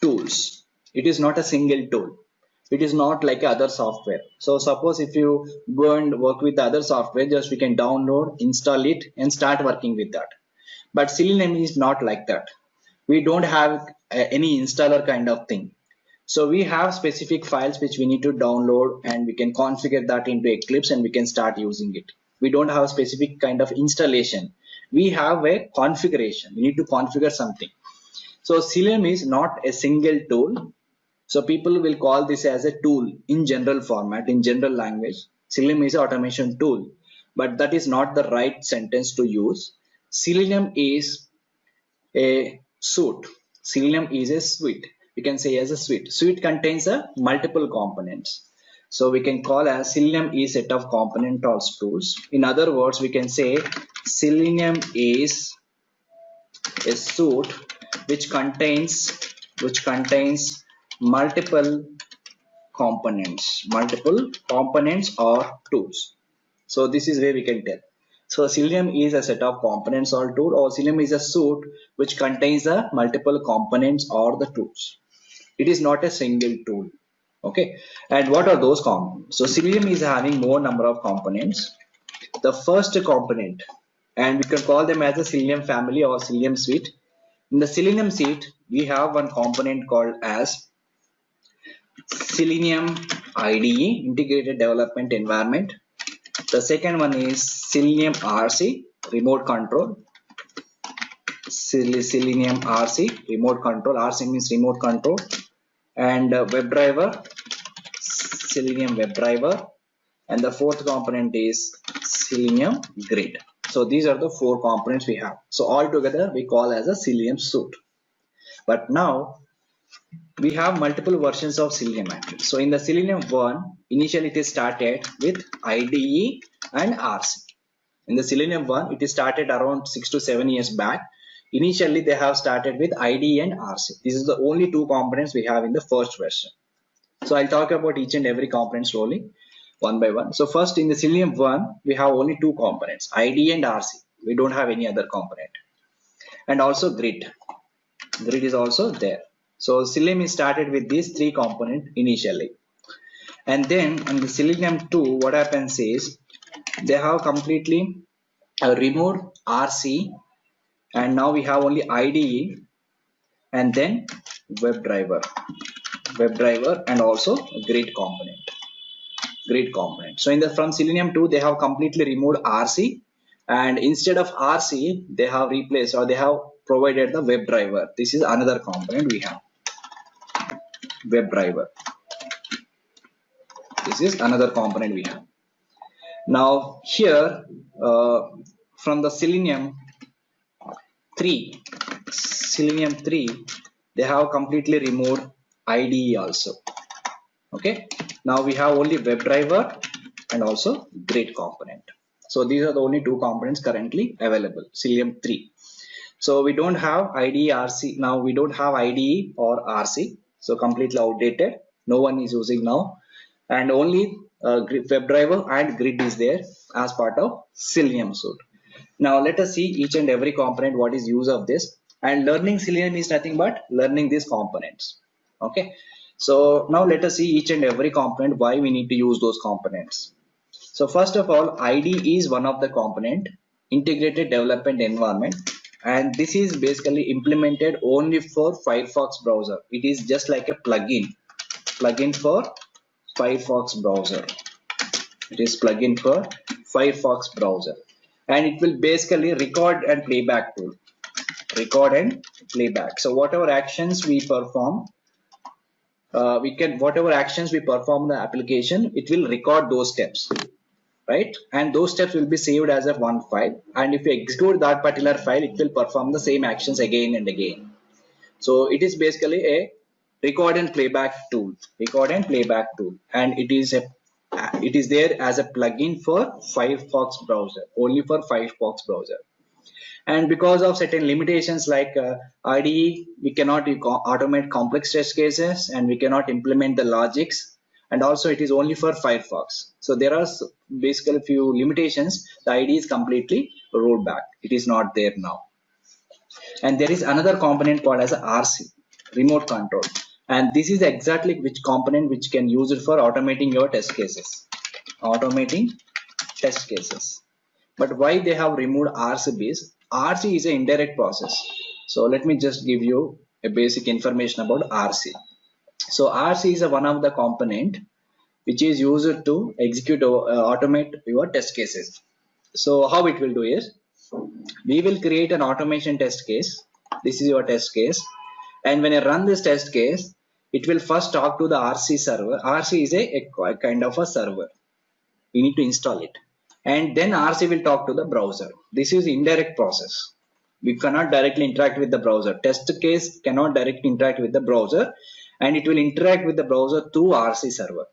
S1: tools. It is not a single tool. It is not like other software. So suppose if you go and work with other software, just we can download, install it, and start working with that. But Selenium is not like that. We don't have any installer kind of thing. So we have specific files which we need to download, and we can configure that into Eclipse and we can start using it. We don't have specific kind of installation. We have a configuration. We need to configure something. So Selenium is not a single tool. So people will call this as a tool in general format, in general language. Selenium is an automation tool, but that is not the right sentence to use. Selenium is a suite. Selenium is a suite. We can say as a suite. Suite contains a multiple components. So we can call as Selenium is set of component or tools. In other words, we can say Selenium is a suite which contains multiple components or tools. So this is where we can tell. So Selenium is a set of components or tool, or Selenium is a suite which contains the multiple components or the tools. It is not a single tool. Okay. And what are those components? So Selenium is having more number of components. The first component, and we can call them as a Selenium family or Selenium suite. In the Selenium suite, we have one component called as Selenium IDE, Integrated Development Environment. The second one is Selenium RC, Remote Control. Selenium RC, Remote Control. RC means Remote Control. And WebDriver, Selenium WebDriver. And the fourth component is Selenium Grid. So these are the four components we have. So all together we call as a Selenium suite. But now we have multiple versions of Selenium actually. So in the Selenium 1, initially it is started with IDE and RC. In the Selenium 1, it is started around 6 to 7 years back. Initially they have started with IDE and RC. This is the only two components we have in the first version. So I'll talk about each and every component slowly, one by one. So first in the Selenium 1, we have only two components, IDE and RC. We don't have any other component. And also grid. Grid is also there. So Selenium is started with these three components initially. And then in the Selenium 2, what happens is they have completely removed RC, and now we have only IDE and then WebDriver and also grid component. So in the from Selenium 2, they have completely removed RC, and instead of RC, they have replaced or they have provided the WebDriver. This is another component we have. WebDriver. This is another component we have. Now here from the Selenium 3, they have completely removed IDE also. Okay. Now we have only WebDriver and also grid component. So these are the only two components currently available. Selenium 3. So we don't have IDE RC. Now we don't have IDE or RC. So completely outdated. No one is using now. And only WebDriver and grid is there as part of Selenium suite. Now let us see each and every component, what is use of this. And learning Selenium is nothing but learning these components. Okay. So now let us see each and every component, why we need to use those components. So first of all, IDE is one of the component, Integrated Development Environment. And this is basically implemented only for Firefox browser. It is just like a plugin for Firefox browser. It is plugin for Firefox browser, and it will basically record and playback tool. So whatever actions we perform, whatever actions we perform the application, it will record those steps, right? And those steps will be saved as a one file. And if you execute that particular file, it will perform the same actions again and again. So it is basically a record and playback tool, and it is there as a plugin for Firefox browser, only for Firefox browser. And because of certain limitations like IDE, we cannot automate complex test cases, and we cannot implement the logics, and also it is only for Firefox. So there are basically few limitations. The IDE is completely rolled back, it is not there now. And there is another component called as a RC, remote control, and this is exactly which component which can use it for automating your test cases, automating test cases. But why they have removed RC base? RC is an indirect process. So let me just give you a basic information about RC. So RC is one of the component which is used to execute or automate your test cases. So how it will do is, we will create an automation test case. This is your test case, and when I run this test case, it will first talk to the RC server. RC is a kind of a server. We need to install it, and then RC will talk to the browser. This is indirect process. We cannot directly interact with the browser. Test case cannot directly interact with the browser, and it will interact with the browser through RC server.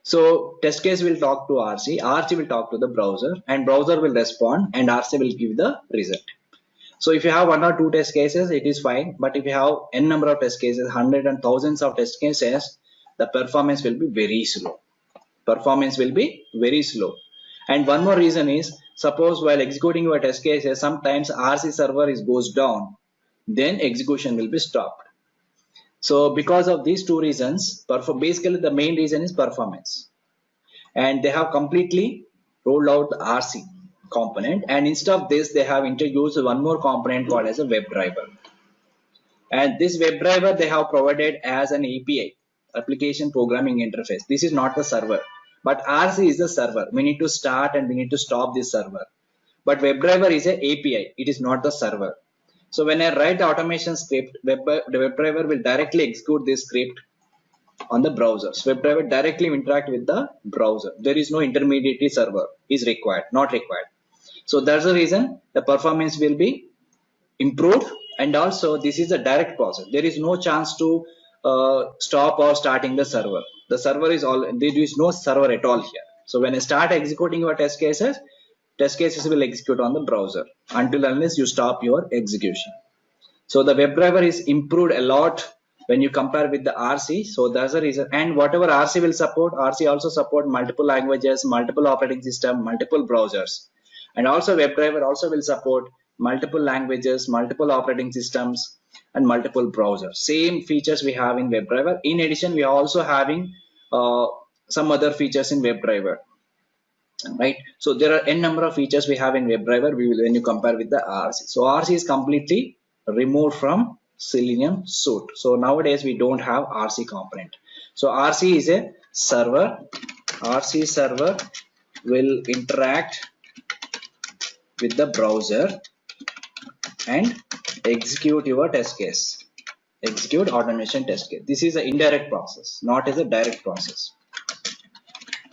S1: So test case will talk to RC will talk to the browser, and browser will respond, and RC will give the result. So if you have one or two test cases, it is fine. But if you have n number of test cases, hundreds and thousands of test cases, the performance will be very slow. Performance will be very slow. And one more reason is, suppose while executing your test cases, sometimes RC server goes down, then execution will be stopped. So because of these two reasons, basically the main reason is performance. And they have completely rolled out the RC component, and instead of this they have introduced one more component called as a WebDriver. And this WebDriver they have provided as an API, application programming interface. This is not the server, but RC is the server. We need to start and we need to stop this server, but WebDriver is an API, it is not the server. So when I write the automation script, the WebDriver will directly execute this script on the browsers. WebDriver directly interact with the browser. There is no intermediary server is required, not required. So that's the reason the performance will be improved, and also this is a direct process. There is no chance to stop or starting the server. The server is all, there is no server at all here. So when I start executing your test cases will execute on the browser until unless you stop your execution. So the WebDriver is improved a lot when you compare with the RC. So that's the reason. And whatever RC will support, RC also support multiple languages, multiple operating system, multiple browsers. And also WebDriver also will support multiple languages, multiple operating systems, and multiple browsers. Same features we have in WebDriver. In addition, we are also having some other features in WebDriver. Right, so there are n number of features we have in WebDriver. When you compare with the RC, so RC is completely removed from Selenium suite. So nowadays we don't have RC component. So RC is a server. RC server will interact with the browser and execute your test case, execute automation test case. This is an indirect process, not as a direct process.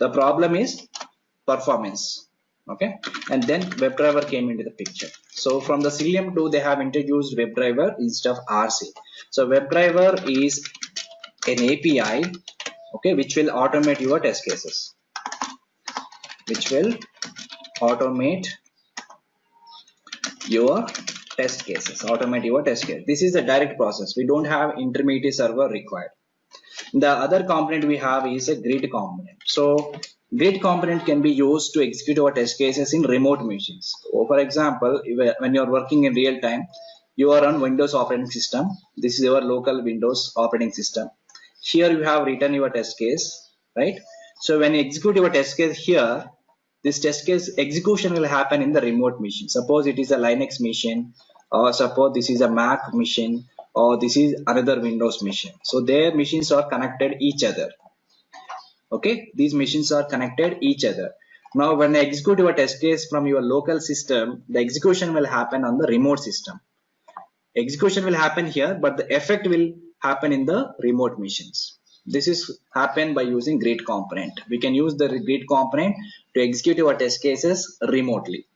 S1: The problem is performance. Okay, and then WebDriver came into the picture. So from the Selenium 2 they have introduced WebDriver instead of RC. So WebDriver is an API, okay, which will automate your test cases, which will automate your test cases, This is a direct process. We don't have intermediate server required. The other component we have is a grid component. So grid component can be used to execute our test cases in remote machines. So for example, when you are working in real time, you are on Windows operating system. This is your local Windows operating system. Here you have written your test case, right? So when you execute your test case here, this test case execution will happen in the remote machine. Suppose it is a Linux machine, or suppose this is a Mac machine, or this is another Windows machine. So their machines are connected each other. Okay, these machines are connected each other. Now when I execute your test case from your local system, the execution will happen on the remote system. Execution will happen here, but the effect will happen in the remote machines. This is happen by using grid component. We can use the grid component to execute your test cases remotely.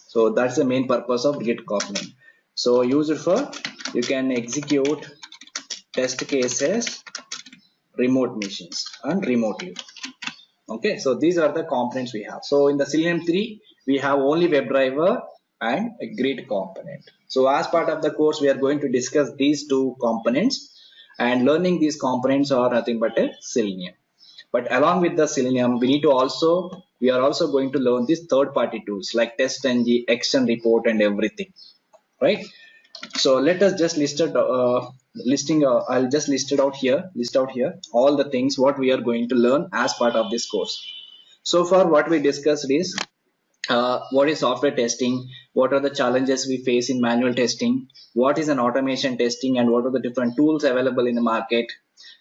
S1: So that's the main purpose of grid component. So use it for, you can execute test cases, remote machines, and remotely. Okay, so these are the components we have. So in the Selenium 3, we have only WebDriver and a grid component. So as part of the course, we are going to discuss these two components, and learning these components are nothing but a Selenium. But along with the Selenium, we are also going to learn these third-party tools like TestNG, Extend Report, and everything, right? So let us just I'll just list out here all the things what we are going to learn as part of this course. So far what we discussed is what is software testing, what are the challenges we face in manual testing, what is an automation testing, and what are the different tools available in the market.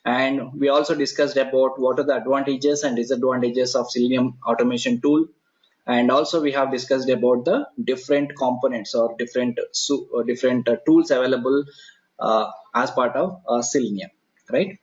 S1: And we also discussed about what are the advantages and disadvantages of Selenium automation tool. And also we have discussed about the different components or different tools available as part of Selenium, right?